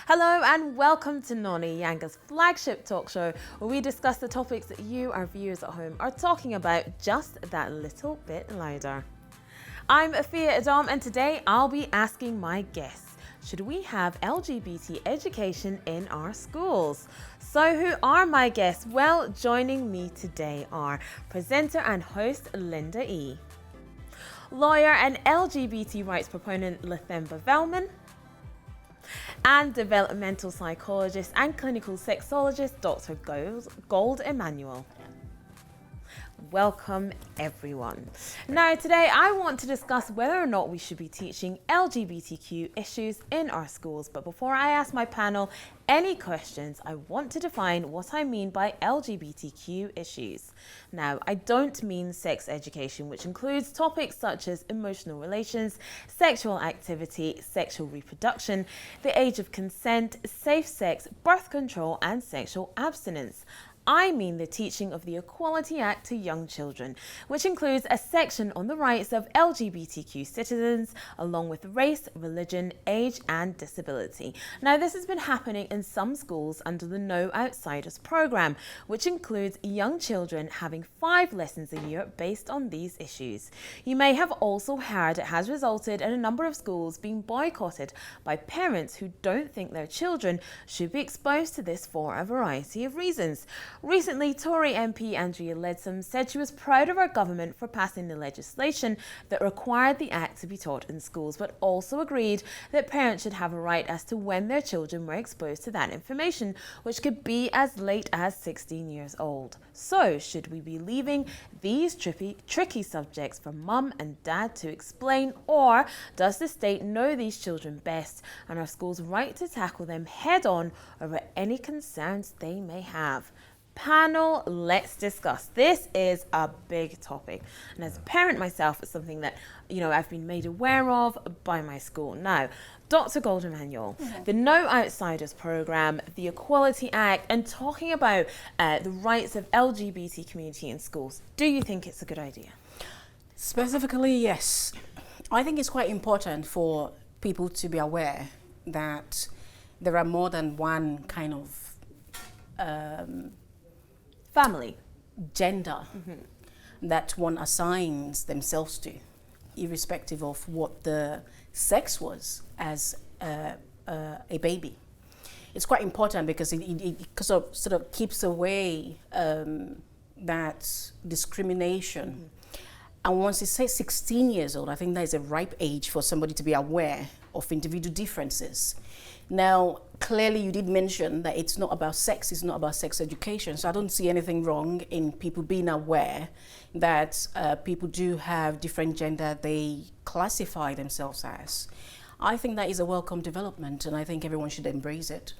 Hello and welcome to NONI, Yanga's flagship talk show, where we discuss the topics that you, our viewers at home, are talking about just that little bit louder. I'm Afua Adom, and today I'll be asking my guests, should we have LGBT education in our schools? So who are my guests? Well, joining me today are presenter and host Linda E., lawyer and LGBT rights proponent Lathemba Velman, and developmental psychologist and clinical sexologist Dr. Gold Emmanuel. Welcome everyone. Now today I want to discuss whether or not we should be teaching LGBTQ issues in our schools, but before I ask my panel any questions, I want to define what I mean by LGBTQ issues. Now, I don't mean sex education, which includes topics such as emotional relations, sexual activity, sexual reproduction, the age of consent, safe sex, birth control, and sexual abstinence. I mean the teaching of the Equality Act to young children, which includes a section on the rights of LGBTQ citizens, along with race, religion, age, and disability. Now, this has been happening in some schools under the No Outsiders program, which includes young children having 5 lessons a year based on these issues. You may have also heard it has resulted in a number of schools being boycotted by parents who don't think their children should be exposed to this for a variety of reasons. Recently, Tory MP Andrea Leadsom said she was proud of our government for passing the legislation that required the Act to be taught in schools, but also agreed that parents should have a right as to when their children were exposed to that information, which could be as late as 16 years old. So, should we be leaving these tricky subjects for mum and dad to explain, or does the state know these children best and are schools right to tackle them head on over any concerns they may have? Panel, let's discuss. This is a big topic, and as a parent myself, it's something that I've been made aware of by my school. Now, Dr. Gold Emmanuel, the No Outsiders program, the Equality Act, and talking about the rights of LGBT community in schools. Do you think it's a good idea? Specifically, yes. I think it's quite important for people to be aware that there are more than one kind of family, gender that one assigns themselves to, irrespective of what the sex was as a baby. It's quite important because it sort of keeps away that discrimination. And once you say 16 years old, I think that is a ripe age for somebody to be aware of individual differences. Now, clearly you did mention that it's not about sex, it's not about sex education. So I don't see anything wrong in people being aware that people do have different gender they classify themselves as. I think that is a welcome development, and I think everyone should embrace it.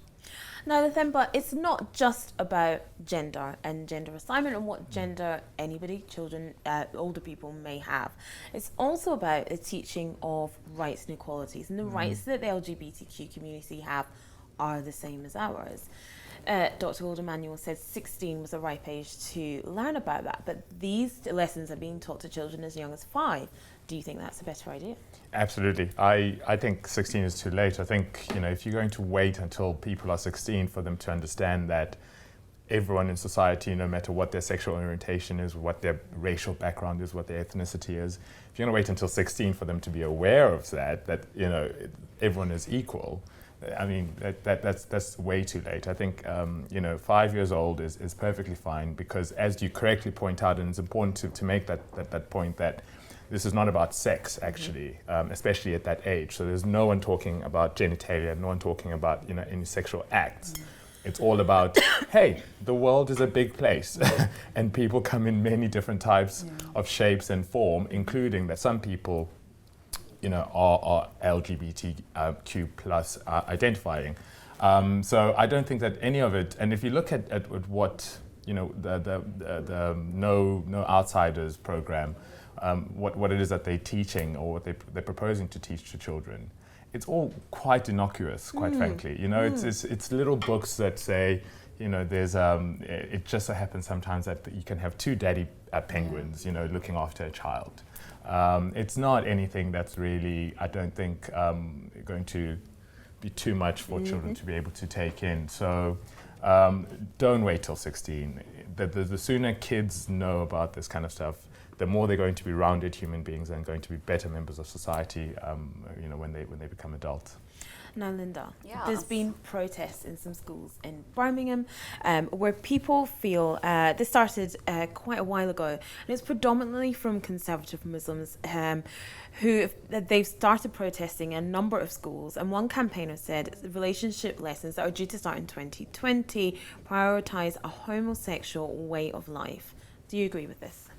Now, Lathemba, it's not just about gender and gender assignment and what gender anybody, children, older people may have. It's also about the teaching of rights and equalities, and the rights that the LGBTQ community have are the same as ours. Dr. Gold Emmanuel said 16 was a ripe age to learn about that, but these lessons are being taught to children as young as 5. Do you think that's a better idea? Absolutely. I think 16 is too late. I think, if you're going to wait until people are 16 for them to understand that everyone in society, no matter what their sexual orientation is, what their racial background is, what their ethnicity is, if you're going to wait until 16 for them to be aware of that everyone is equal, I mean, that's way too late. I think, 5 years old is perfectly fine, because as you correctly point out, and it's important to make that point, that this is not about sex, actually, especially at that age. So there's no one talking about genitalia, no one talking about any sexual acts. It's all about, hey, the world is a big place, and people come in many different types of shapes and form, including that some people are LGBTQ plus identifying. So I don't think that any of it, and if you look at what the No Outsiders program, what it is that they're teaching, or what they're proposing to teach to children, it's all quite innocuous, quite frankly. It's little books that say, there's it just so happens sometimes that you can have 2 daddy penguins, looking after a child. It's not anything that's really, I don't think, going to be too much for children to be able to take in. So don't wait till 16. The sooner kids know about this kind of stuff, the more they're going to be rounded human beings and going to be better members of society, when they become adults. Now, Linda, Yes. there's been protests in some schools in Birmingham where people feel, this started quite a while ago, and it's predominantly from conservative Muslims they've started protesting in a number of schools. And one campaigner said relationship lessons that are due to start in 2020 prioritise a homosexual way of life. Do you agree with this?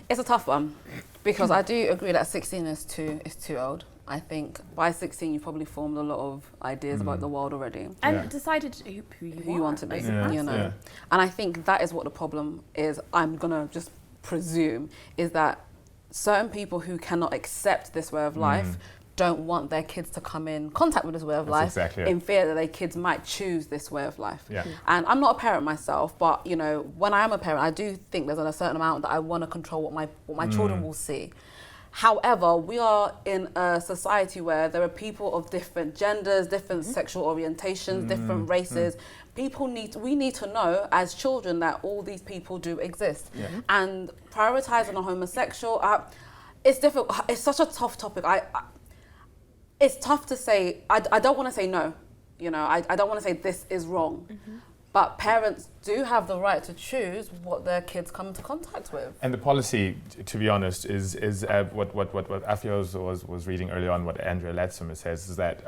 It's a tough one because I do agree that 16 is too old. I think by 16 you've probably formed a lot of ideas about the world already. And decided who you want to be, Yeah. you know. And I think that is what the problem is. I'm gonna just presume is that certain people who cannot accept this way of life don't want their kids to come in contact with this way of life exactly it. in fear that their kids might choose this way of life. Yeah. And I'm not a parent myself, but when I am a parent, I do think there's a certain amount that I want to control what my children will see. However, we are in a society where there are people of different genders, different sexual orientations, different races. We need to know as children that all these people do exist. Yeah. And prioritizing a homosexual, it's difficult. It's such a tough topic. It's tough to say. I don't want to say no. I don't want to say this is wrong. But parents do have the right to choose what their kids come into contact with. And the policy, to be honest, is what Afua was reading earlier on, what Andrea Latzimer says, is that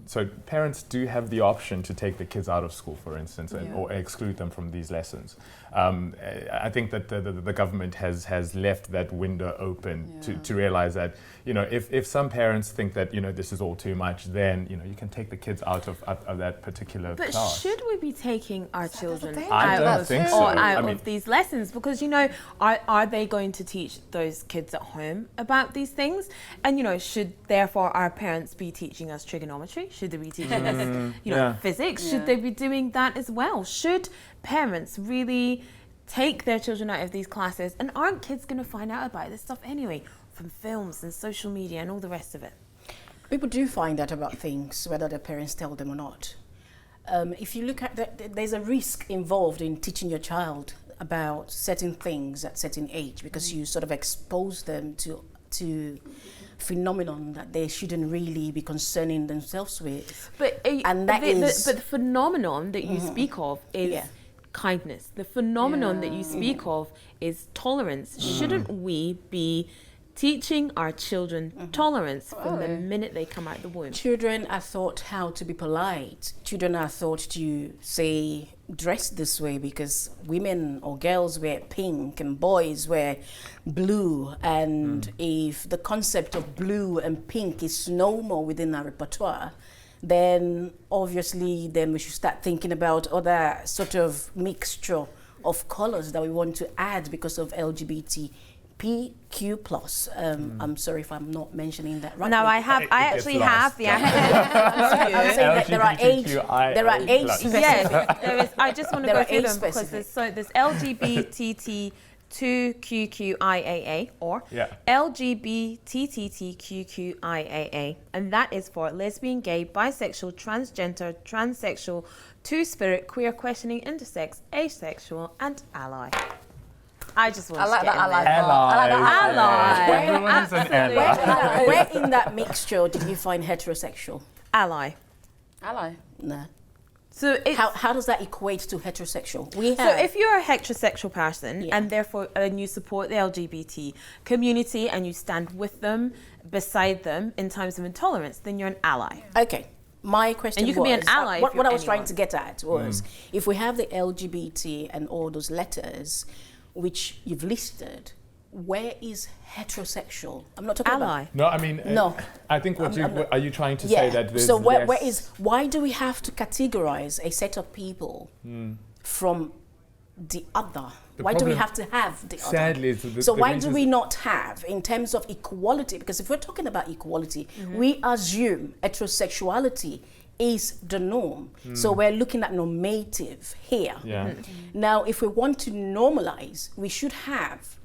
so parents do have the option to take the kids out of school, for instance, or exclude them from these lessons. I think that the government has left that window open to realize that, if some parents think that, this is all too much, then, you can take the kids out of that particular class. But should we be taking our children I don't think so. out of these lessons? Because, are they going to teach those kids at home about these things? And, should therefore our parents be teaching us trigonometry? Should they be teaching us, physics? Should they be doing that as well? Should parents really take their children out of these classes? And aren't kids going to find out about this stuff anyway from films and social media and all the rest of it? People do find out about things, whether their parents tell them or not. If you look at there's a risk involved in teaching your child about certain things at certain age, because you sort of expose them to phenomenon that they shouldn't really be concerning themselves with. But the phenomenon that you speak of is kindness. The phenomenon that you speak of is tolerance. Shouldn't we be teaching our children tolerance from the minute they come out the womb? Children are taught how to be polite. Children are taught to say, dress this way because women or girls wear pink and boys wear blue. And if the concept of blue and pink is no more within our repertoire, then obviously we should start thinking about other sort of mixture of colors that we want to add because of LGBTQ+. I'm sorry if I'm not mentioning that right. No, I actually have the acronym. I'm saying that there are eight. Yes, there is. I just want to go through them because there's LGBTQ2QQIAA or LGBTQQIAA, and that is for lesbian, gay, bisexual, transgender, transsexual, two-spirit, queer, questioning, intersex, asexual, and ally. I just want to get ally. Ally. Everyone's an ally. Where in that mixture did you find heterosexual? Ally. No. So how does that equate to heterosexual? So if you're a heterosexual person and therefore you support the LGBT community and you stand with them, beside them in times of intolerance, then you're an ally. Okay. My question and you can be an ally. What I was trying to get at was, if we have the LGBT and all those letters, which you've listed, where is heterosexual? I'm not talking ally. about... No, I mean, no. I think are you trying to say that there's so why do we have to categorize a set of people from the other? Why do we have to have the sadly, other? So why do we not have, in terms of equality, because if we're talking about equality, we assume heterosexuality is the norm. So we're looking at normative here. Now, if we want to normalize, we should have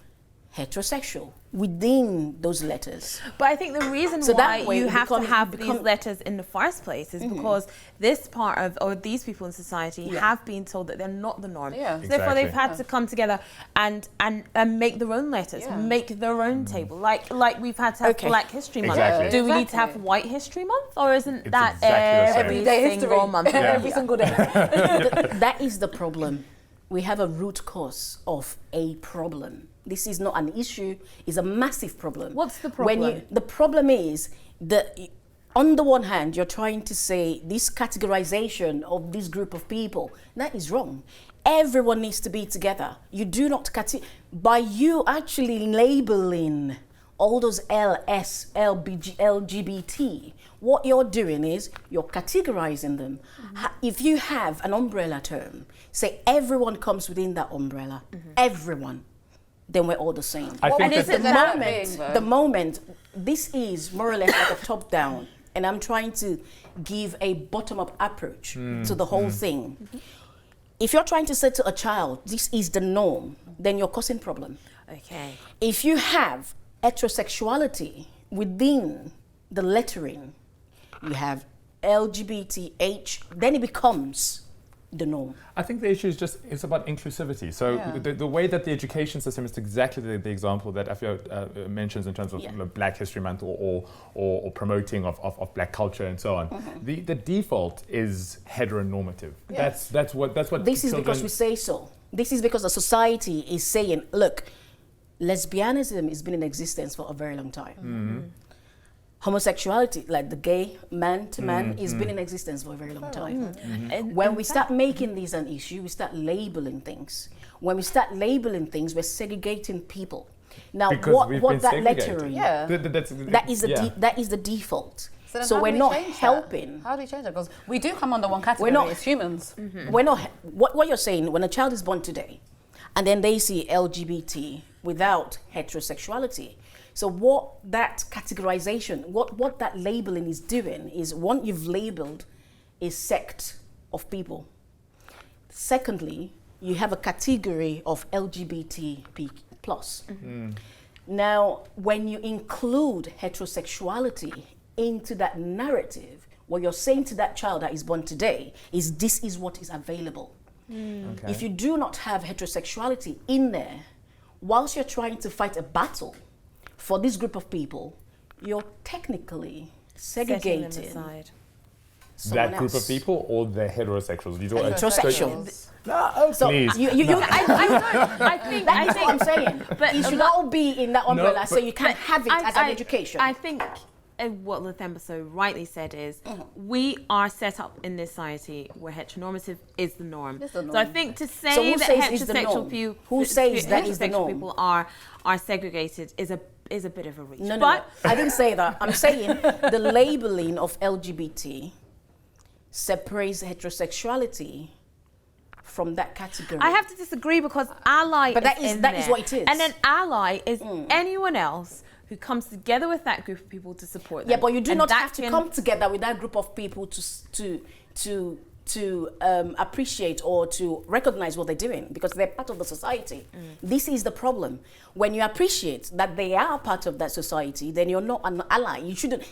heterosexual within those letters. But I think the reason So why that way you it have to become- have become- these letters in the first place is because this part of, or these people in society have been told that they're not the norm. Yeah. So therefore they've Exactly. had to come together and make their own letters, Yeah. make their own table. Like we've had to have Okay. Black History Month. Exactly. Do we need to have Exactly. White History Month, or isn't It's that exactly the same. every Everyday single history. month? Every single day. That is the problem. We have a root cause of a problem. This is not an issue, it's a massive problem. What's the When problem? the problem is that on the one hand, you're trying to say this categorization of this group of people, that is wrong. Everyone needs to be together. You do not by you actually labeling all those LS, LBG, LGBT, what you're doing is you're categorizing them. If you have an umbrella term, say everyone comes within that umbrella, everyone, then we're all the same. I think And that is it the that moment, the moment, this is more or less like a top down, and I'm trying to give a bottom up approach to the whole thing. If you're trying to say to a child, this is the norm, then you're causing problem. Okay. If you have heterosexuality within the lettering, you have LGBTH, then it becomes the norm. I think the issue is just, it's about inclusivity. So Yeah. the way that the education system is exactly the example that Afua mentions in terms of Black History Month or promoting of Black culture and so on. The default is heteronormative. Yes. That's what This is because we say so. This is because the society is saying, look, lesbianism has been in existence for a very long time. Homosexuality, like the gay man to man, has been in existence for a very long time. And When we start making these an issue, we start labeling things. When we start labeling things, we're segregating people. Now, Because we've what been that segregated. lettering, Yeah. that is the default. then So how we're do we not change that? helping. How do we change that? Because we do come under one category not- as humans. We're not. What you're saying, when a child is born today, and then they see LGBT without heterosexuality. So what that categorization, what that labeling is doing is, one, you've labeled a sect of people. Secondly, you have a category of LGBTQ plus. Now, when you include heterosexuality into that narrative, what you're saying to that child that is born today is, this is what is available. Okay. If you do not have heterosexuality in there, whilst you're trying to fight a battle for this group of people, you're technically setting them segregating aside. someone that group else. of people or the heterosexuals? You don't Heterosexual. No, So please. I think That's what I'm saying. But it should all be in that umbrella, so but- you can have it as an education. I think what Lathemba so rightly said is we are set up in this society where heteronormative is the norm. It's the So I norm. think to So say who that says it's the heterosexual norm? people, Who says that is the heterosexual norm? people are segregated is a bit of a reach. No, but I didn't say that. I'm saying the labeling of LGBT separates heterosexuality from that category. I have to disagree because ally But that is- in that is there. what it is. And an ally is anyone else who comes together with that group of people to support them. Yeah, but you do And not that have to can- come together with that group of people to appreciate or to recognize what they're doing, because they're part of the society. This is the problem. When you appreciate that they are part of that society, then you're not an ally.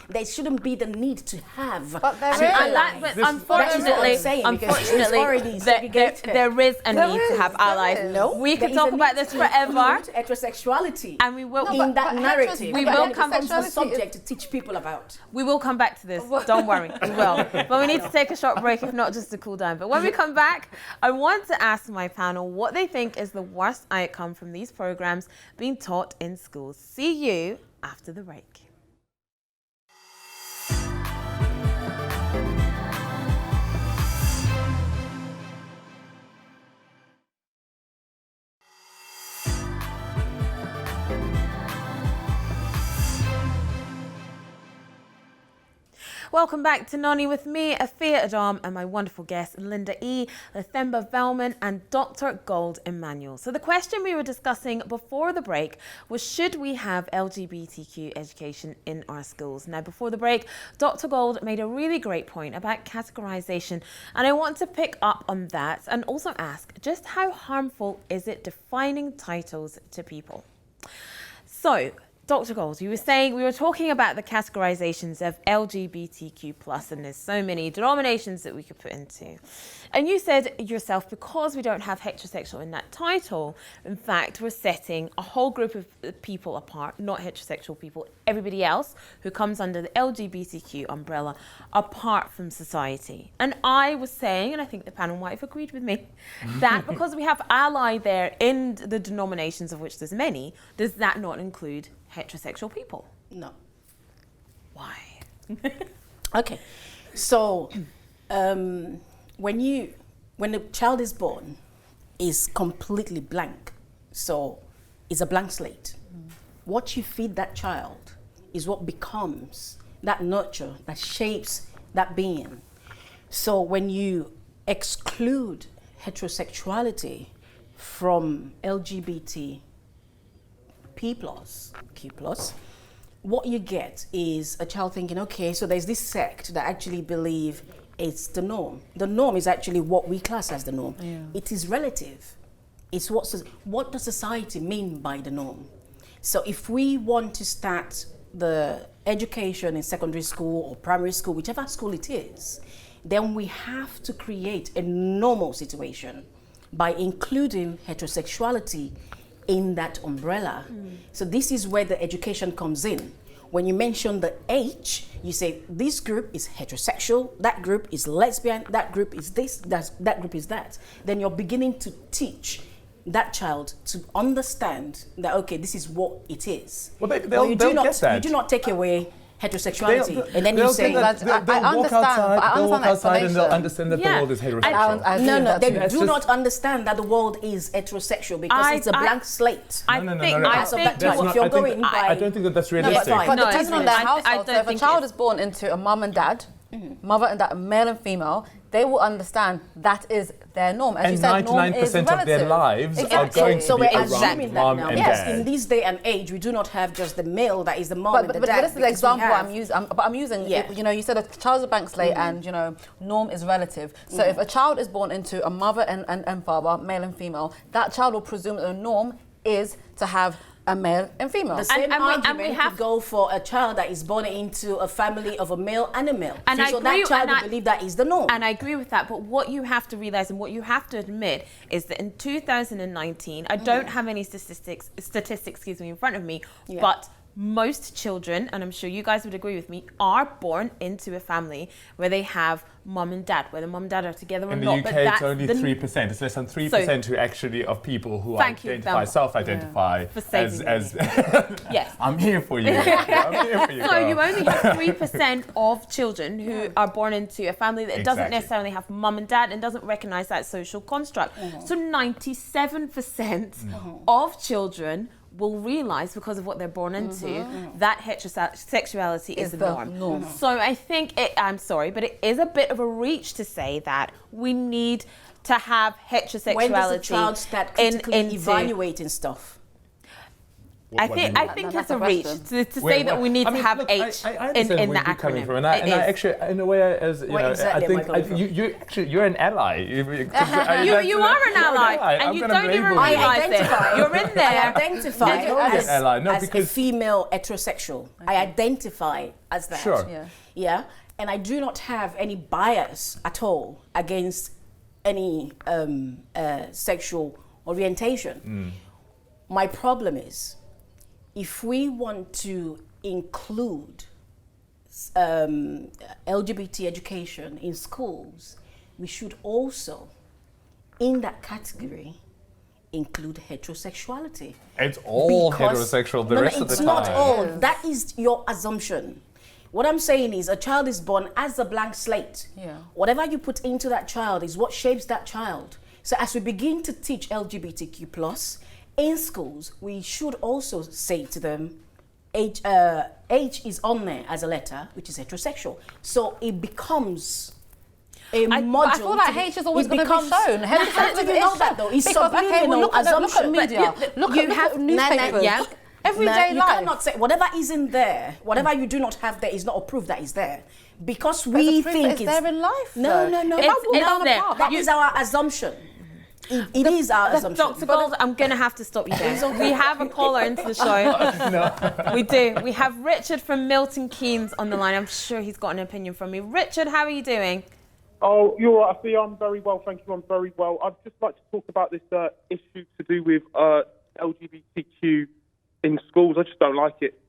There shouldn't be the need to have But there an is. ally. But That is what I'm unfortunately, saying, because it's already segregated. there is a need to have allies. is. No, we there can is talk a about need this to forever, include heterosexuality and we will. in that but narrative. we But will then it come- becomes the heterosexuality subject to teach people about. We will come back to this. Don't worry, we will. But we need to take a short break, if not just to cool down. But when we come back, I want to ask my panel what they think is the worst outcome from these programs being taught in schools. See you after the break. Welcome back to NONI with me, Afua Adom, and my wonderful guests, Linda E., Lathemba Velman, and Dr. Gold Emmanuel. So the question we were discussing before the break was, should we have LGBTQ education in our schools? Now, before the break, Dr. Gold made a really great point about categorization, and I want to pick up on that and also ask, just how harmful is it defining titles to people? So, Dr. Gold, we were talking about the categorizations of LGBTQ+, and there's so many denominations that we could put into. And you said yourself, because we don't have heterosexual in that title, in fact, we're setting a whole group of people apart, not heterosexual people, everybody else who comes under the LGBTQ umbrella, apart from society. And I was saying, and I think the panel might have agreed with me, that because we have ally there in the denominations, of which there's many, does that not include heterosexual people? No. Why? Okay, so when a child is born, is completely blank. So it's a blank slate. What you feed that child is what becomes that nurture, that shapes that being. So when you exclude heterosexuality from LGBT Q+, what you get is a child thinking, okay, so there's this sect that actually believe it's the norm. The norm is actually what we class as the norm. Yeah. It is relative. It's what does society mean by the norm? So if we want to start the education in secondary school or primary school, whichever school it is, then we have to create a normal situation by including heterosexuality in that umbrella. So this is where the education comes in. When you mention the H, you say this group is heterosexual, that group is lesbian, that group is this, that group is that. Then you're beginning to teach that child to understand that, okay, this is what it is. Well, they'll get that. You do not take away heterosexuality, and then you say they'll walk outside and they'll understand that the world is heterosexual. No, they do not understand that the world is heterosexual because it's a blank slate. I don't think that's realistic. But depending on their household, so if a child is born into a mum and dad, mother and dad, male and female, they will understand that is their norm. As and you said, 99% of their lives are going to be around mom and dad. In this day and age, we do not have just the male that is the mom and the dad. But this is the example I'm using. You know, you said a child's a blank slate, and you know, norm is relative. So if a child is born into a mother and father, male and female, that child will presume that the norm is to have a male and female. The same argument could go for a child that is born into a family of a male and a male. And so that child will believe that is the norm. And I agree with that, but what you have to realize and what you have to admit is that in 2019, I don't have any statistics in front of me, but most children, and I'm sure you guys would agree with me, are born into a family where they have mum and dad, whether mum and dad are together or not. In the UK, it's only 3%. It's less than 3% who actually of people who self-identify as yes. I'm here for you. I'm here for you. So you only have 3% of children who are born into a family that doesn't necessarily have mum and dad and doesn't recognise that social construct. So 97% of children will realise, because of what they're born into, that heterosexuality is the norm. So I think, I'm sorry, but it is a bit of a reach to say that we need to have heterosexuality. When does a child start critically evaluating stuff? I think it's a reach to say that we need to have H in the acronym. And I actually, in a way, as you know, I think you're an ally. You are an ally, and you don't even realise it. You're in there. I identify as a female heterosexual. I identify as that. Sure. Yeah, and I do not have any bias at all against any sexual orientation. My problem is, if we want to include LGBT education in schools, we should also, in that category, include heterosexuality. It's all heterosexual the rest of the time. It's not all. That is your assumption. What I'm saying is a child is born as a blank slate. Whatever you put into that child is what shapes that child. So as we begin to teach LGBTQ+, in schools, we should also say to them, H is on there as a letter, which is heterosexual. So it becomes a module. I feel like H is always going to be shown. How do you know that though? It's subliminal assumption. Look at media. Look at newspapers. Everyday life. You cannot say whatever isn't there, whatever you do not have there is not a proof that is there. Because we think it's there in life. No. It's there. That is our assumption. It is our assumption. Dr. Gold, I'm going to have to stop you there. We have a caller into the show. No. We do. We have Richard from Milton Keynes on the line. I'm sure he's got an opinion from you. Richard, how are you doing? Oh, you're right. I see. I'm very well, thank you. I'm very well. I'd just like to talk about this issue to do with LGBTQ in schools. I just don't like it.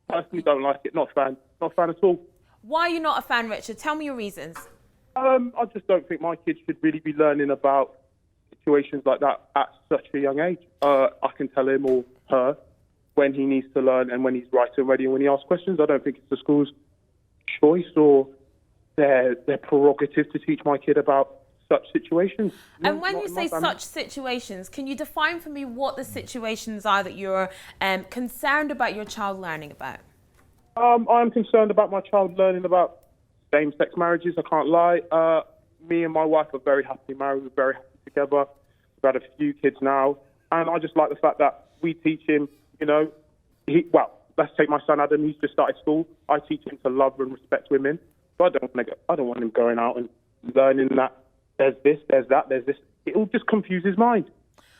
Personally, don't like it. Not a fan. Not a fan at all. Why are you not a fan, Richard? Tell me your reasons. I just don't think my kids should really be learning about situations like that at such a young age. I can tell him or her when he needs to learn and when he's right and ready and when he asks questions. I don't think it's the school's choice or their prerogative to teach my kid about such situations. And when you say such situations, can you define for me what the situations are that you're concerned about your child learning about? I'm concerned about my child learning about same-sex marriages. I can't lie. Me and my wife are very happily married. We're very happy together. We've had a few kids now. And I just like the fact that we teach him, let's take my son Adam. He's just started school. I teach him to love and respect women. So I don't want him going out and learning that there's this, there's that, there's this. It all just confuses his mind.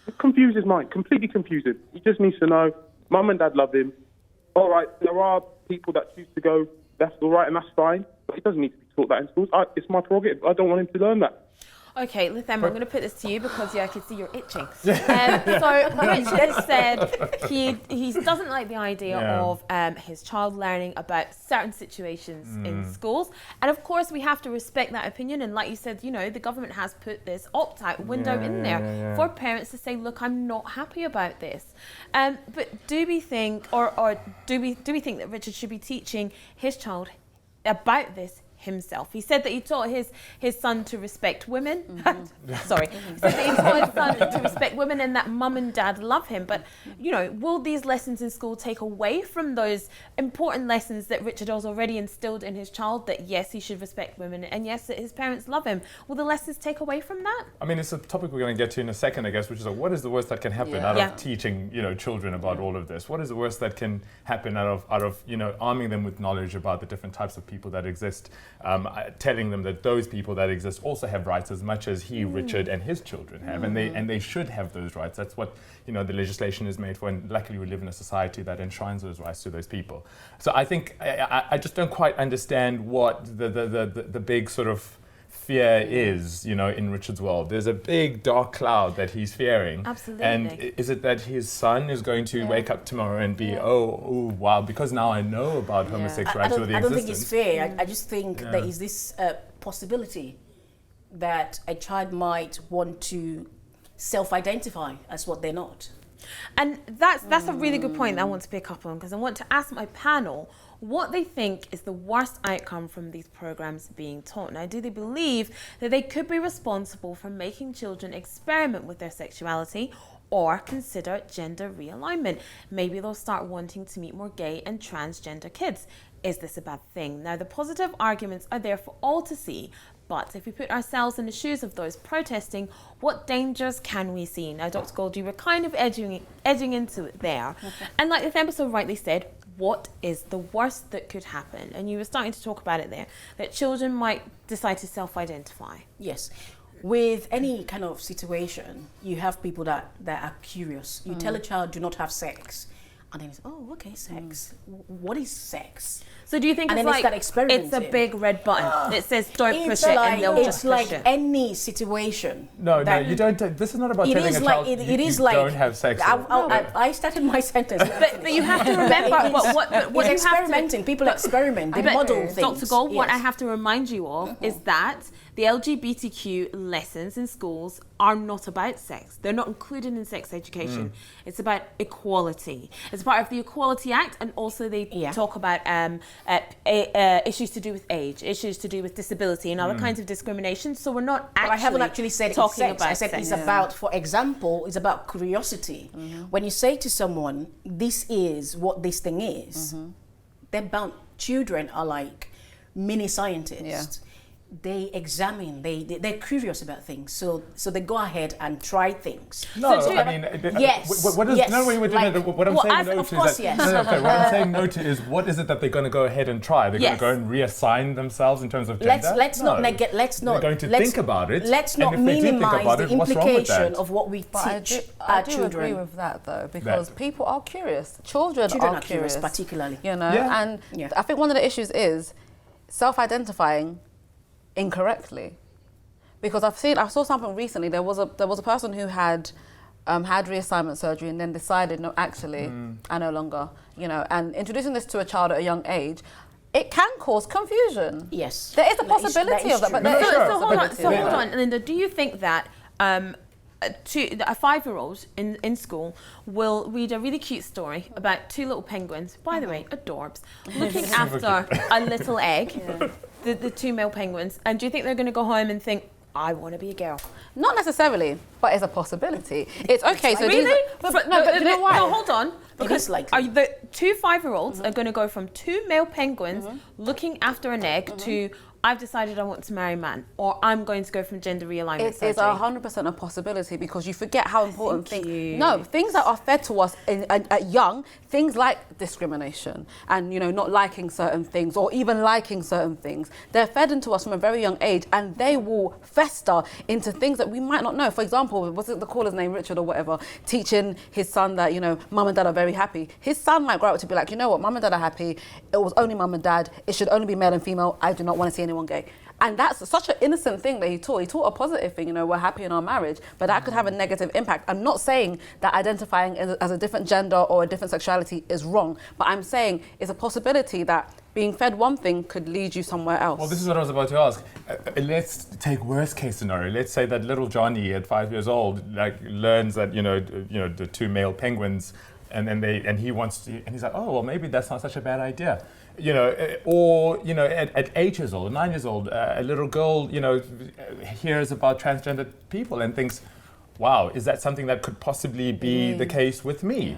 It confuses his mind, completely confusing. He just needs to know, mum and dad love him. All right, there are people that choose to go left or right, and that's fine. But he doesn't need to be taught that in schools. It's my prerogative. I don't want him to learn that. Okay, Litham, I'm going to put this to you because I can see you're itching. So Richard said he doesn't like the idea of his child learning about certain situations in schools. And of course, we have to respect that opinion. And like you said, the government has put this opt-out window in there for parents to say, look, I'm not happy about this. But do we think, or do we think that Richard should be teaching his child about this himself? He said that he taught his son to respect women. Sorry. He said that he taught his son to respect women and that mum and dad love him. But, will these lessons in school take away from those important lessons that Richard has already instilled in his child, that yes, he should respect women and yes, that his parents love him? Will the lessons take away from that? I mean, it's a topic we're going to get to in a second, I guess, which is what is the worst that can happen out of teaching, children about all of this? What is the worst that can happen out of arming them with knowledge about the different types of people that exist? Telling them that those people that exist also have rights as much as Richard, and his children have, and they should have those rights. That's what the legislation is made for, and luckily we live in a society that enshrines those rights to those people. So I think I just don't quite understand what the big sort of fear is, in Richard's world. There's a big dark cloud that he's fearing. Absolutely. And is it that his son is going to wake up tomorrow and be, oh, wow, because now I know about homosexuality or the existence? I don't think it's fair. I just think there is this possibility that a child might want to self-identify as what they're not. And that's a really good point that I want to pick up on, because I want to ask my panel what they think is the worst outcome from these programs being taught. Now, do they believe that they could be responsible for making children experiment with their sexuality or consider gender realignment? Maybe they'll start wanting to meet more gay and transgender kids. Is this a bad thing? Now, the positive arguments are there for all to see, but if we put ourselves in the shoes of those protesting, what dangers can we see? Now, Dr. Gold, you were kind of edging into it there. And like this episode rightly said, what is the worst that could happen? And you were starting to talk about it there, that children might decide to self-identify. Yes. With any kind of situation, you have people that are curious. You tell a child, do not have sex. And then it's, oh, okay, sex. What is sex? So do you think and it's then like, it's a big red button that says don't push it and they'll just push it? It's like any situation. No, you don't. This is not about telling a child you don't have sex. I started my sentence. But you have to remember, what it's experimenting. People experiment. They model things. Dr. Gold, what I have to remind you of is that the LGBTQ lessons in schools are not about sex. They're not included in sex education. It's about equality. It's part of the Equality Act, and also they talk about issues to do with age, issues to do with disability, and other kinds of discrimination. So we're not actually. But I haven't actually said talking it's sex. about I said sex. it's about, for example, it's about curiosity. When you say to someone, "This is what this thing is," they're bound. Children are like mini scientists. they examine, they're curious about things, so they go ahead and try things. No, So do I mean, Yes, what is, yes, no, wait, like- what I'm well, saying as- no of to course, is that, yes. no, okay, what I'm saying no to is what is it that they're going to go ahead and try? They're Yes. going to go and reassign themselves in terms of gender? Let's not No. negate. Let's not. They're going to let's- think about it. Let's and not if they do think minimize about the it, what's wrong with implication that? of what we But teach I our do children. agree with that though, because That- people are curious. Children Children are curious, particularly. you know. Yeah. And Yeah. I think one of the issues is self-identifying incorrectly, because I saw something recently. There was a person who had reassignment surgery and then decided, no, actually, I no longer, you know. And introducing this to a child at a young age, it can cause confusion. Yes, There is a That possibility of that, but true. there is a Sure. So hold on, possibility of that. Linda. Do you think that a 5-year-old in school will read a really cute story about 2 little penguins, by the way, adorbs, looking after a little egg, the 2 male penguins, and do you think they're going to go home and think, I want to be a girl? Not necessarily, but it's a possibility. It's okay. So Really? these are, but you know why? No, hold on. Because likely. the 2 5-year-olds are going to go from 2 male penguins looking after an egg to, I've decided I want to marry a man, or I'm going to go from gender realignment It surgery. is 100% a possibility, because you forget how important Thank you. things that are fed to us at young, things like discrimination and, you know, not liking certain things or even liking certain things, they're fed into us from a very young age, and they will fester into things that we might not know. For example, was it the caller's name, Richard or whatever, teaching his son that, you know, mum and dad are very happy. His son might grow up to be like, you know what, mum and dad are happy, it was only mum and dad, it should only be male and female, I do not want to see anyone gay. And that's such an innocent thing that he taught. He taught a positive thing, you know, we're happy in our marriage, but that could have a negative impact. I'm not saying that identifying as a different gender or a different sexuality is wrong, but I'm saying it's a possibility that being fed one thing could lead you somewhere else. Well, this is what I was about to ask. Let's take worst case scenario. Let's say that little Johnny at 5 years old learns that you know the 2 male penguins, and he wants to, and he's like, oh well, maybe that's not such a bad idea. You know, or you know, at 8 years old, 9 years old, a little girl, you know, hears about transgender people and thinks, "Wow, is that something that could possibly be the case with me?" Yeah.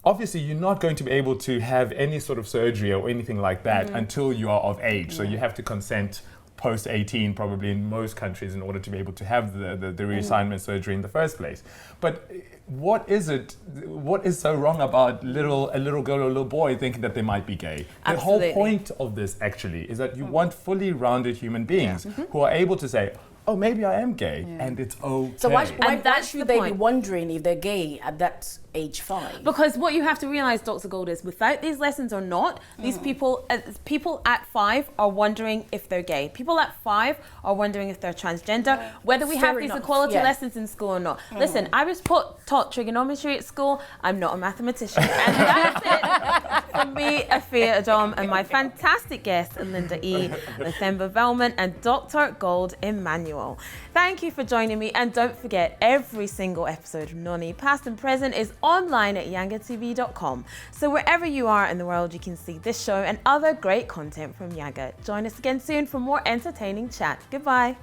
Obviously, you're not going to be able to have any sort of surgery or anything like that until you are of age. So you have to consent post 18, probably in most countries, in order to be able to have the reassignment surgery in the first place. But what is so wrong about a little girl or a little boy thinking that they might be gay? Absolutely. The whole point of this actually is that you want fully rounded human beings who are able to say, oh, maybe I am gay, and it's okay. So why that's should the they be point. wondering if they're gay at that age 5? Because what you have to realize, Dr. Gold, is without these lessons or not, these people at 5 are wondering if they're gay. People at 5 are wondering if they're transgender, whether we have Fair these enough, equality yeah. lessons in school or not. Listen, I was taught trigonometry at school. I'm not a mathematician. And that's it from me, Afua Adom, and my fantastic guests, Linda E., Lathemba Velman, and Dr. Gold Emmanuel. Thank you for joining me, and don't forget, every single episode of NONI, past and present, is online at yangatv.com. So wherever you are in the world, you can see this show and other great content from Yanga. Join us again soon for more entertaining chat. Goodbye.